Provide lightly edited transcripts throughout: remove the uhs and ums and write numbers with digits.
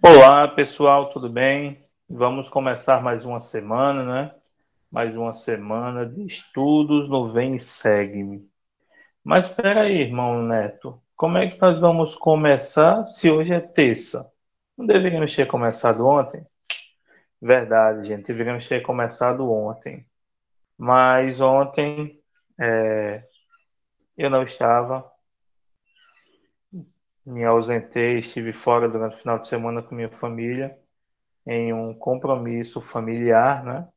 Olá, pessoal, tudo bem? Vamos começar mais uma semana, né? Mais uma semana de estudos no Vem e Segue-me. Mas espera aí, irmão Neto, como é que nós vamos começar se hoje é terça? Não deveríamos ter começado ontem? Verdade, gente, deveríamos ter começado ontem. Mas ontem eu não estava, me ausentei, estive fora durante o final de semana com minha família, em um compromisso familiar, né?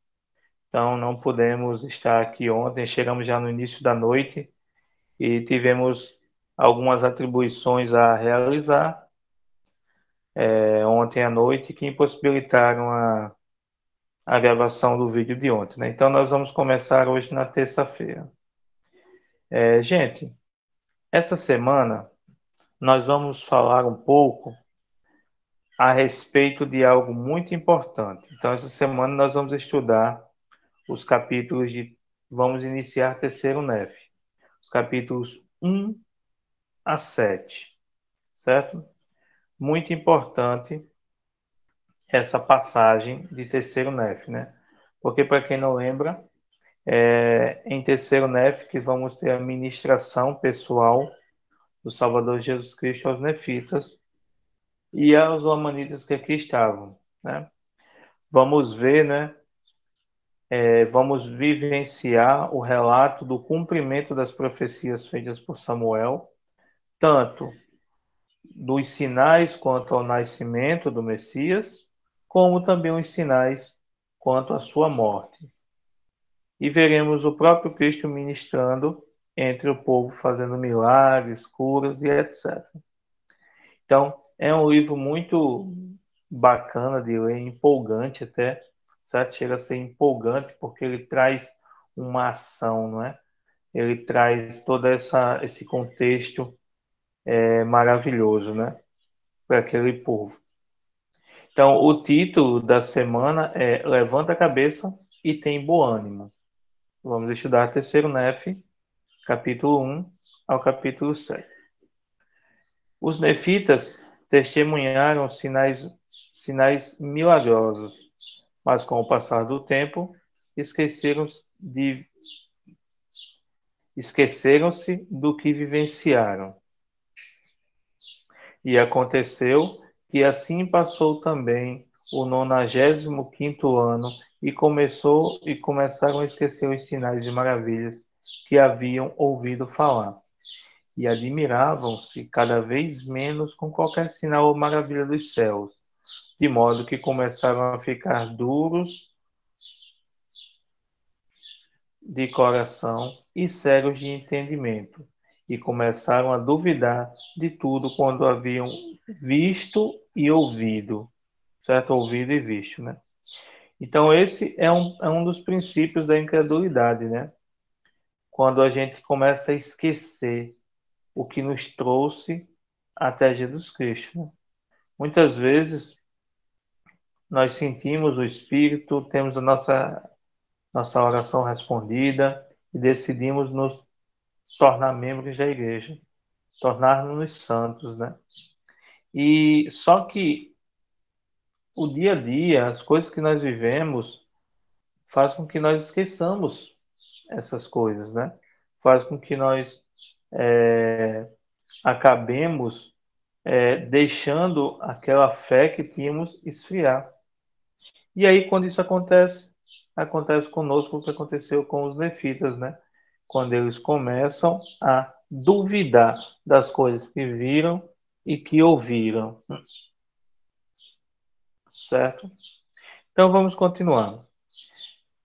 Então, não pudemos estar aqui ontem. Chegamos já no início da noite e tivemos algumas atribuições a realizar ontem à noite que impossibilitaram a gravação do vídeo de ontem, né? Então, nós vamos começar hoje na terça-feira. Gente, essa semana nós vamos falar um pouco a respeito de algo muito importante. Então, essa semana nós vamos estudar os capítulos de. Vamos iniciar terceiro NEF. Os capítulos 1 a 7, certo? Muito importante essa passagem de terceiro NEF, né? Porque, para quem não lembra, em terceiro NEF que vamos ter a ministração pessoal do Salvador Jesus Cristo aos nefitas e aos lamanitas que aqui estavam, né? Vamos ver, né? Vamos vivenciar o relato do cumprimento das profecias feitas por Samuel, tanto dos sinais quanto ao nascimento do Messias, como também os sinais quanto à sua morte. E veremos o próprio Cristo ministrando entre o povo, fazendo milagres, curas e etc. Então, é um livro muito bacana de ler, empolgante até, certo? Chega a ser empolgante porque ele traz uma ação, não é? Ele traz todo esse contexto maravilhoso, né? Para aquele povo. Então, o título da semana é Levanta a Cabeça e Tem Bom Ânimo. Vamos estudar terceiro NEF, capítulo 1 ao capítulo 7. Os nefitas testemunharam sinais milagrosos, mas com o passar do tempo esqueceram-se do que vivenciaram. E aconteceu que assim passou também o 95º ano e começaram a esquecer os sinais e maravilhas que haviam ouvido falar. E admiravam-se cada vez menos com qualquer sinal ou maravilha dos céus, de modo que começaram a ficar duros de coração e cegos de entendimento, e começaram a duvidar de tudo quando haviam visto e ouvido, certo? Ouvido e visto, né? Então, esse é um dos princípios da incredulidade, né? Quando a gente começa a esquecer o que nos trouxe até Jesus Cristo, né? Muitas vezes nós sentimos o Espírito, temos a nossa oração respondida e decidimos nos tornar membros da igreja, tornar-nos santos, né? E só que o dia a dia, as coisas que nós vivemos, faz com que nós esqueçamos essas coisas, né? Faz com que nós acabemos deixando aquela fé que tínhamos esfriar. E aí, quando isso acontece, acontece conosco o que aconteceu com os nefitas, né? Quando eles começam a duvidar das coisas que viram e que ouviram, certo? Então vamos continuar.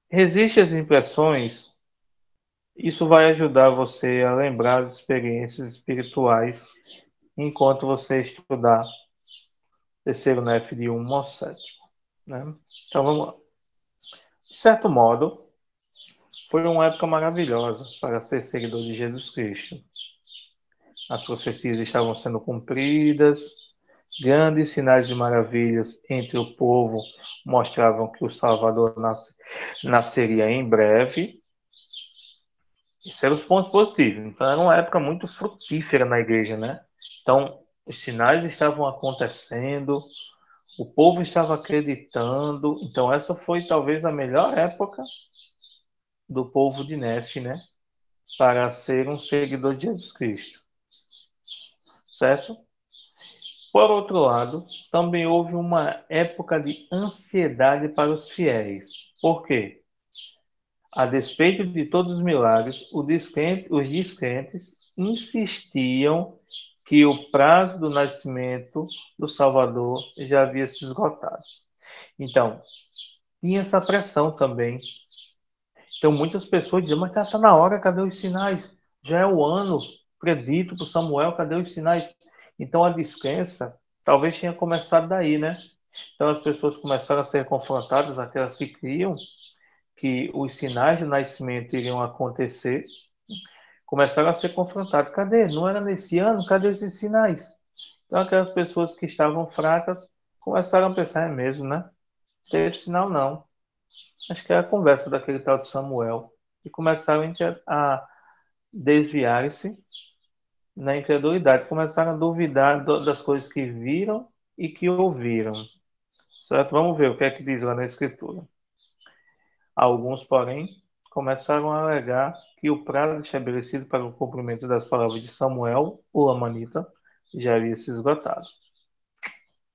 Resiste às impressões, isso vai ajudar você a lembrar as experiências espirituais enquanto você estudar terceiro NEF de 1 ao 7, né? Então vamos lá. De certo modo, foi uma época maravilhosa para ser seguidor de Jesus Cristo. As profecias estavam sendo cumpridas, grandes sinais de maravilhas entre o povo mostravam que o Salvador nasceria em breve. Isso eram os pontos positivos. Então, era uma época muito frutífera na igreja, né? Então, os sinais estavam acontecendo, O povo estava acreditando. Então, essa foi talvez a melhor época do povo de Nef, né? Para ser um seguidor de Jesus Cristo, certo? Por outro lado, também houve uma época de ansiedade para os fiéis. Por quê? A despeito de todos os milagres, os descrentes insistiam que o prazo do nascimento do Salvador já havia se esgotado. Então, tinha essa pressão também. Então, muitas pessoas diziam, mas está na hora, cadê os sinais? Já é o ano predito para Samuel, cadê os sinais? Então, a descrença talvez tenha começado daí, né? Então, as pessoas começaram a ser confrontadas, aquelas que criam que os sinais de nascimento iriam acontecer, começaram a ser confrontados. Cadê? Não era nesse ano? Cadê esses sinais? Então, aquelas pessoas que estavam fracas começaram a pensar, é mesmo, né? Não teve sinal, não. Acho que era a conversa daquele tal de Samuel. E começaram a desviar-se na incredulidade, começaram a duvidar das coisas que viram e que ouviram. Certo? Vamos ver o que é que diz lá na Escritura. Alguns, porém, começaram a alegar que o prazo estabelecido para o cumprimento das palavras de Samuel, o Amanita, já havia se esgotado.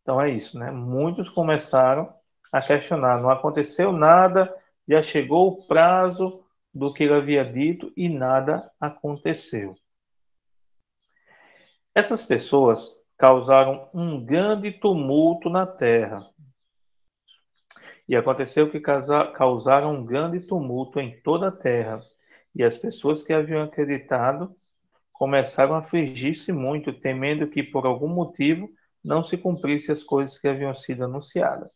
Então é isso, né? Muitos começaram a questionar. Não aconteceu nada, já chegou o prazo do que ele havia dito e nada aconteceu. Essas pessoas causaram um grande tumulto na terra. E aconteceu que causaram um grande tumulto em toda a terra. E as pessoas que haviam acreditado começaram a afligir-se muito, temendo que por algum motivo não se cumprissem as coisas que haviam sido anunciadas.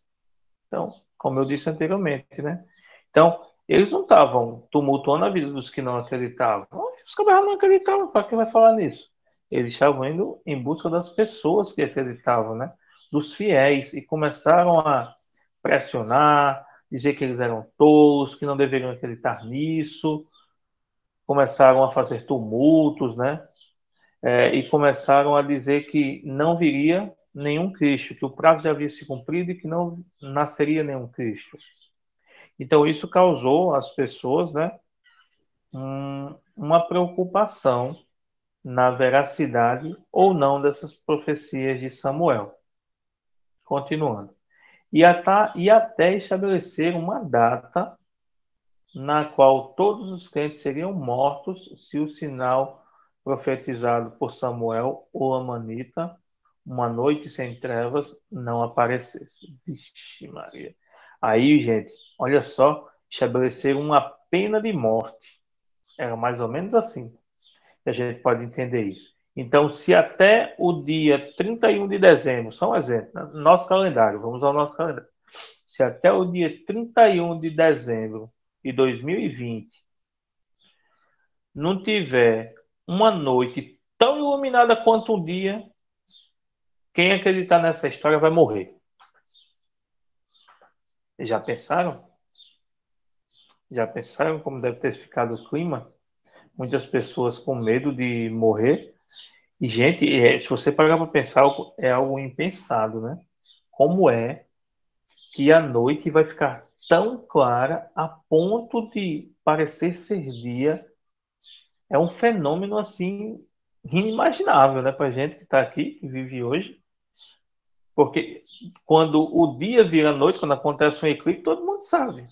Então, como eu disse anteriormente, né? Então, eles não estavam tumultuando a vida dos que não acreditavam. Os caras não acreditavam, para que vai falar nisso? Eles estavam indo em busca das pessoas que acreditavam, né? Dos fiéis, e começaram a pressionar, dizer que eles eram tolos, que não deveriam acreditar nisso, começaram a fazer tumultos, né? E começaram a dizer que não viria nenhum Cristo, que o prazo já havia se cumprido e que não nasceria nenhum Cristo. Então isso causou às pessoas, né, uma preocupação na veracidade ou não dessas profecias de Samuel. Continuando. E até estabelecer uma data na qual todos os crentes seriam mortos se o sinal profetizado por Samuel ou Amanita, uma noite sem trevas, não aparecesse. Vixe Maria. Aí, gente, olha só, estabelecer uma pena de morte. Era mais ou menos assim que a gente pode entender isso. Então, se até o dia 31 de dezembro, só um exemplo, né? Nosso calendário, vamos ao nosso calendário. Se até o dia 31 de dezembro de 2020 não tiver uma noite tão iluminada quanto um dia, quem acreditar nessa história vai morrer. Já pensaram? Já pensaram como deve ter ficado o clima? Muitas pessoas com medo de morrer. E, gente, se você parar para pensar, é algo impensado, né? Como é que a noite vai ficar tão clara a ponto de parecer ser dia? É um fenômeno assim inimaginável, né, para gente que está aqui, que vive hoje, porque quando o dia vira noite, quando acontece um eclipse, todo mundo sabe.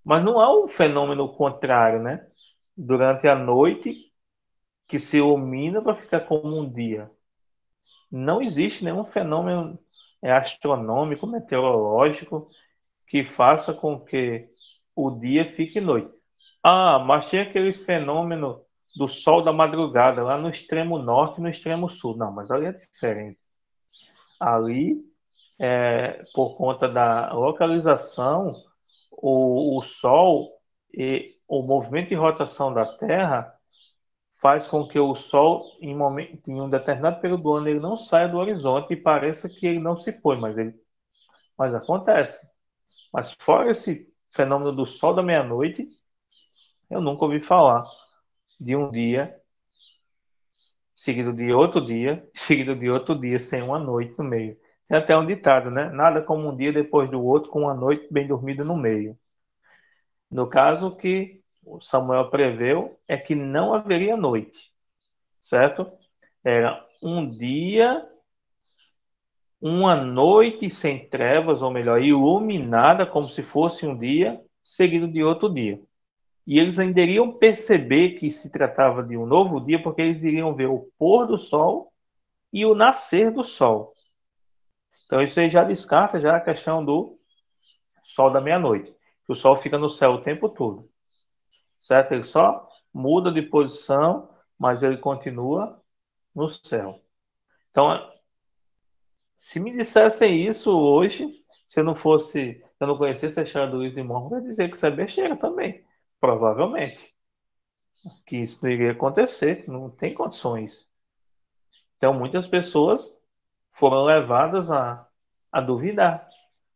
Mas não há um fenômeno contrário, né? Durante a noite que se ilumina para ficar como um dia. Não existe nenhum fenômeno astronômico, meteorológico que faça com que o dia fique noite. Ah, mas tem aquele fenômeno do sol da madrugada lá no extremo norte e no extremo sul. Não, mas ali é diferente. Ali, por conta da localização, o sol e o movimento de rotação da Terra faz com que o sol, em um determinado período do ano, ele não saia do horizonte e pareça que ele não se põe, mas acontece. Mas fora esse fenômeno do sol da meia-noite, eu nunca ouvi falar de um dia seguido de outro dia, seguido de outro dia sem uma noite no meio. Tem até um ditado, né? Nada como um dia depois do outro, com uma noite bem dormida no meio. No caso, o que o Samuel preveu é que não haveria noite, certo? Era um dia, uma noite sem trevas, ou melhor, iluminada, como se fosse um dia, seguido de outro dia. E eles ainda iriam perceber que se tratava de um novo dia, porque eles iriam ver o pôr do sol e o nascer do sol. Então isso aí já descarta já a questão do sol da meia-noite, que o sol fica no céu o tempo todo, certo? Ele só muda de posição, mas ele continua no céu. Então, se me dissessem isso hoje, se eu não fosse, se eu não conhecesse a história do Luiz de Morro, eu ia dizer que isso é besteira também, provavelmente, que isso não iria acontecer, que não tem condições. Então, muitas pessoas foram levadas a duvidar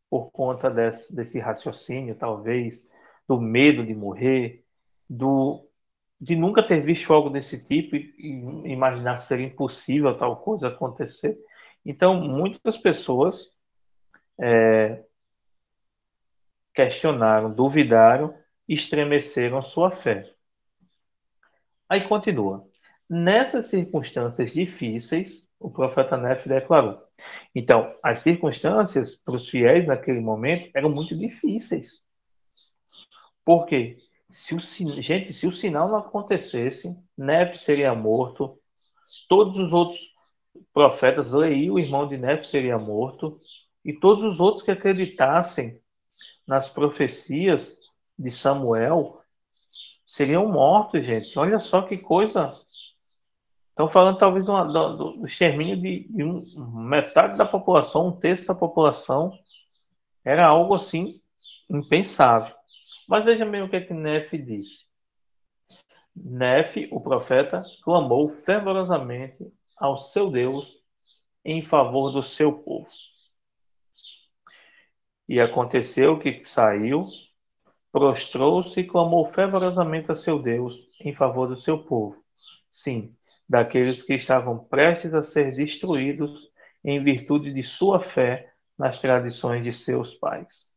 por conta desse raciocínio, talvez, do medo de morrer, de nunca ter visto algo desse tipo e imaginar ser impossível tal coisa acontecer. Então, muitas pessoas questionaram, duvidaram, estremeceram sua fé. Aí continua. Nessas circunstâncias difíceis, o profeta Nefe declarou. Então, as circunstâncias para os fiéis naquele momento eram muito difíceis. Por quê? Gente, se o sinal não acontecesse, Nefe seria morto, todos os outros profetas, Leí, o irmão de Nefe, seria morto, e todos os outros que acreditassem nas profecias de Samuel seriam mortos, gente. Olha só que coisa. Estão falando talvez do extermínio de metade da população, um terço da população. Era algo assim impensável. Mas veja bem o que é que Nefe disse. Nefe, o profeta, clamou fervorosamente ao seu Deus em favor do seu povo. E aconteceu que saiu, prostrou-se e clamou fervorosamente a seu Deus em favor do seu povo. Sim, daqueles que estavam prestes a ser destruídos em virtude de sua fé nas tradições de seus pais.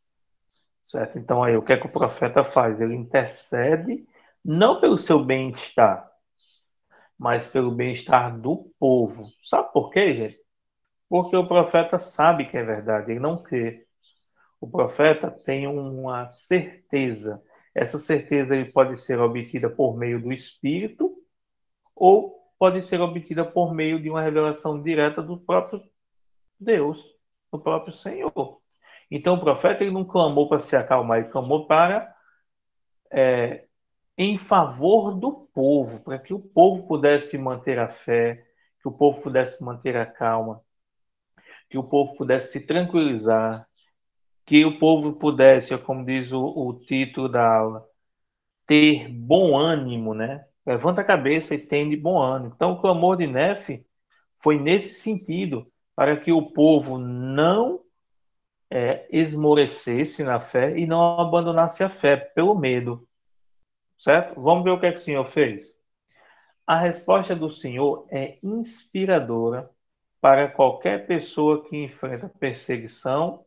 Certo? Então aí, o que é que o profeta faz? Ele intercede não pelo seu bem-estar, mas pelo bem-estar do povo. Sabe por quê, gente? Porque o profeta sabe que é verdade, ele não crê. O profeta tem uma certeza. Essa certeza ele pode ser obtida por meio do Espírito ou pode ser obtida por meio de uma revelação direta do próprio Deus, do próprio Senhor. Então o profeta ele não clamou para se acalmar, ele clamou para em favor do povo, para que o povo pudesse manter a fé, que o povo pudesse manter a calma, que o povo pudesse se tranquilizar, que o povo pudesse, como diz o título da aula, ter bom ânimo, né? Levanta a cabeça e tem de bom ânimo. Então, o clamor de Nefe foi nesse sentido, para que o povo não esmorecesse na fé e não abandonasse a fé pelo medo, certo? Vamos ver o que é que o Senhor fez. A resposta do Senhor é inspiradora para qualquer pessoa que enfrenta perseguição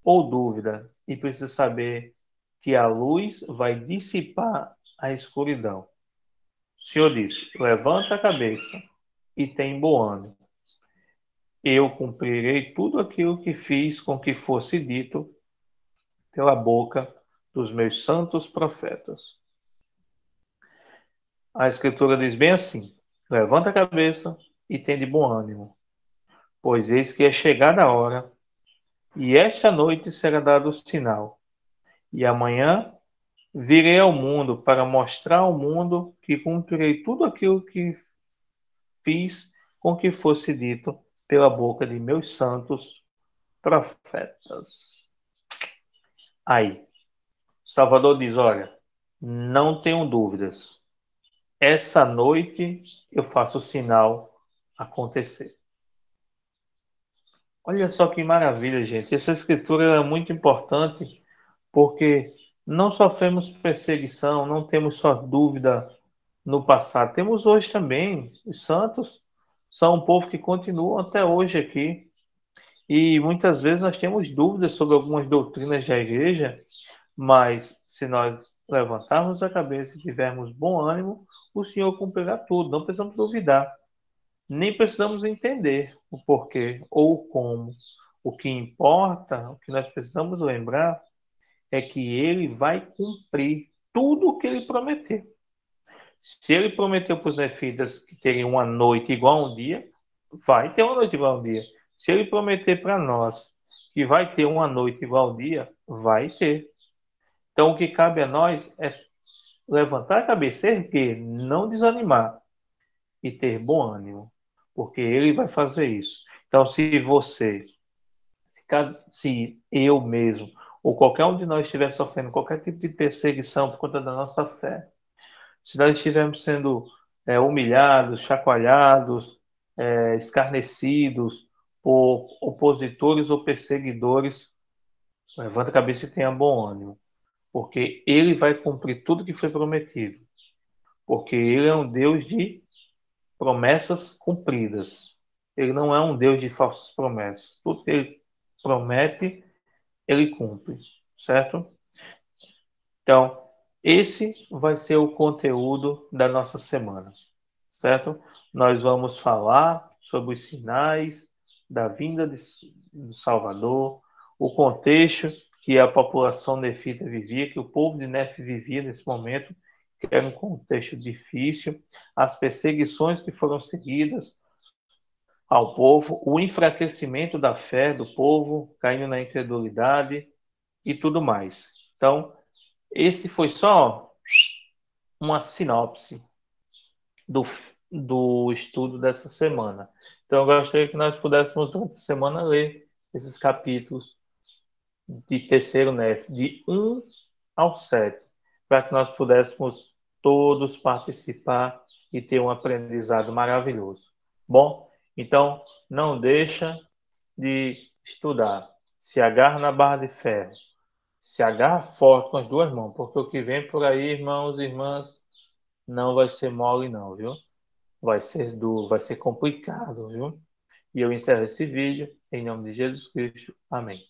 ou dúvida e precisa saber que a luz vai dissipar a escuridão. O Senhor disse: levanta a cabeça e tem bom ânimo. Eu cumprirei tudo aquilo que fiz com que fosse dito pela boca dos meus santos profetas. A Escritura diz bem assim: levanta a cabeça e tem de bom ânimo, pois eis que é chegada a hora, e esta noite será dado o sinal, e amanhã virei ao mundo para mostrar ao mundo que cumprirei tudo aquilo que fiz com que fosse dito pela boca de meus santos profetas. Aí, Salvador diz: olha, não tenho dúvidas. Essa noite eu faço o sinal acontecer. Olha só que maravilha, gente. Essa escritura é muito importante porque não sofremos perseguição, não temos só dúvida no passado. Temos hoje também. Os santos são um povo que continua até hoje aqui. E muitas vezes nós temos dúvidas sobre algumas doutrinas da igreja, mas se nós levantarmos a cabeça e tivermos bom ânimo, o Senhor cumprirá tudo. Não precisamos duvidar, nem precisamos entender o porquê ou o como. O que importa, o que nós precisamos lembrar, é que Ele vai cumprir tudo o que Ele prometeu. Se Ele prometeu para os nefitas que teriam uma noite igual a um dia, vai ter uma noite igual a um dia. Se Ele prometer para nós que vai ter uma noite igual ao dia, vai ter. Então, o que cabe a nós é levantar a cabeça, erguer, não desanimar e ter bom ânimo, porque Ele vai fazer isso. Então, se você, se eu mesmo, ou qualquer um de nós estiver sofrendo qualquer tipo de perseguição por conta da nossa fé, se nós estivermos sendo humilhados, chacoalhados, escarnecidos por opositores ou perseguidores, levanta a cabeça e tenha bom ânimo, porque Ele vai cumprir tudo que foi prometido, porque Ele é um Deus de promessas cumpridas. Ele não é um Deus de falsas promessas. Tudo que Ele promete, Ele cumpre, certo? Então, esse vai ser o conteúdo da nossa semana, certo? Nós vamos falar sobre os sinais da vinda do Salvador, o contexto que a população nefita vivia, que o povo de Nefe vivia nesse momento, que era um contexto difícil, as perseguições que foram seguidas ao povo, o enfraquecimento da fé do povo, caindo na incredulidade e tudo mais. Então, esse foi só uma sinopse do, do estudo dessa semana. Então, eu gostaria que nós pudéssemos, durante a semana, ler esses capítulos de terceiro NEF, de 1 ao 7, para que nós pudéssemos todos participar e ter um aprendizado maravilhoso. Bom, então, não deixa de estudar. Se agarra na barra de ferro. Se agarra forte com as duas mãos, porque o que vem por aí, irmãos e irmãs, não vai ser mole não, viu? Vai ser duro, vai ser complicado, viu? E eu encerro esse vídeo em nome de Jesus Cristo. Amém.